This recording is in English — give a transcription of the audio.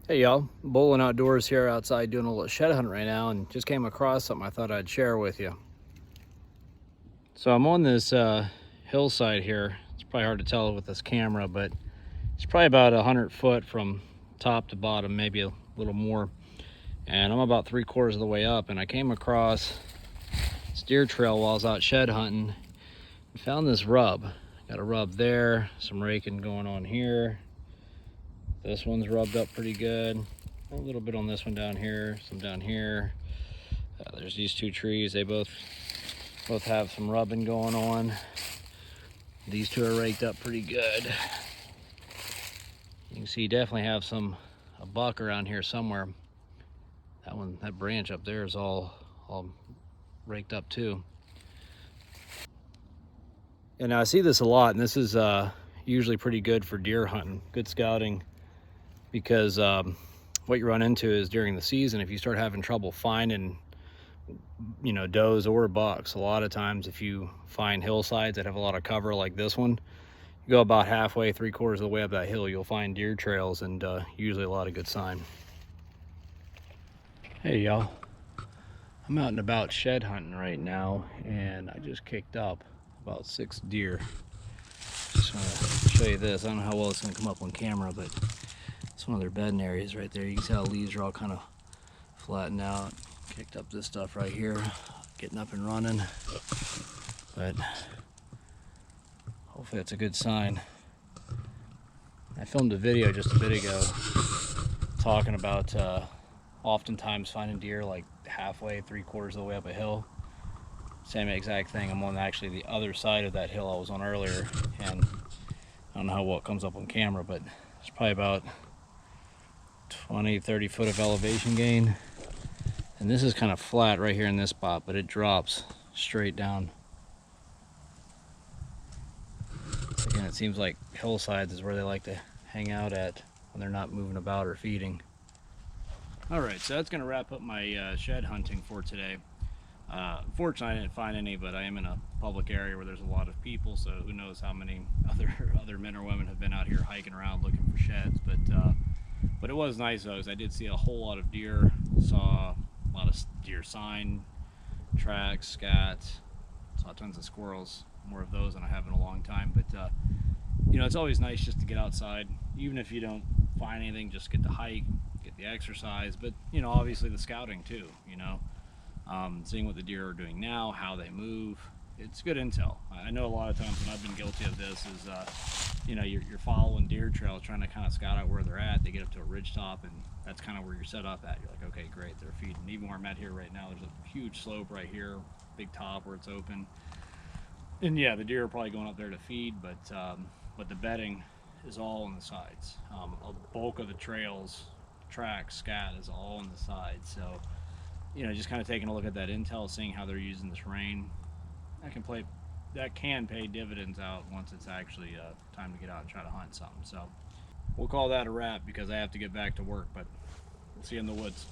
Hey y'all, Bolen Outdoors here outside doing a little shed hunt right now, and just came across something I thought I'd share with you. So I'm on this hillside here. It's probably hard to tell with this camera, but it's probably about 100 foot from top to bottom, maybe a little more. And I'm about 3/4 of the way up, and I came across this deer trail while I was out shed hunting and found this rub. Got a rub there, some raking going on here. This one's rubbed up pretty good. A little bit on this one down here, some down here. There's these two trees. They both have some rubbing going on. These two are raked up pretty good. You can see you definitely have a buck around here somewhere. That branch up there is all raked up too. And I see this a lot, and this is usually pretty good for deer hunting, good scouting, because what you run into is during the season, if you start having trouble finding does or bucks, a lot of times if you find hillsides that have a lot of cover like this one, you go about halfway, 3/4 of the way up that hill, you'll find deer trails, and usually a lot of good sign. Hey y'all, I'm out and about shed hunting right now, and I just kicked up about 6 deer. Just want to show you this. I don't know how well it's going to come up on camera, but it's one of their bedding areas right there. You can see how the leaves are all kind of flattened out. Kicked up this stuff right here, getting up and running, but hopefully that's a good sign. I filmed a video just a bit ago talking about oftentimes finding deer like halfway, 3/4 of the way up a hill. Same exact thing. I'm on actually the other side of that hill I was on earlier, and I don't know how well it comes up on camera, but it's probably about 20-30 foot of elevation gain. And this is kind of flat right here in this spot, but it drops straight down. Again, it seems like hillsides is where they like to hang out at when they're not moving about or feeding. Alright, so that's going to wrap up my shed hunting for today. Fortunately, I didn't find any, but I am in a public area where there's a lot of people, so who knows how many other men or women have been out here hiking around looking for sheds. But it was nice though, because I did see a whole lot of deer, saw a lot of deer sign, tracks, scat, saw tons of squirrels, more of those than I have in a long time. But it's always nice just to get outside, even if you don't find anything, just get to hike, get the exercise, but obviously the scouting too, seeing what the deer are doing now, how they move. It's good intel. I know a lot of times when I've been guilty of this is you're following deer trails, trying to kind of scout out where they're at. They get up to a ridge top, and that's kind of where you're set up at. You're like, okay, great, they're feeding. Even where I'm at here right now, there's a huge slope right here, big top where it's open, and yeah, the deer are probably going up there to feed, but the bedding is all on the sides. A bulk of the trails, tracks, scat is all on the sides. So just kind of taking a look at that intel, seeing how they're using this rain, that can pay dividends out once it's actually time to get out and try to hunt something. So we'll call that a wrap because I have to get back to work, but we'll see you in the woods.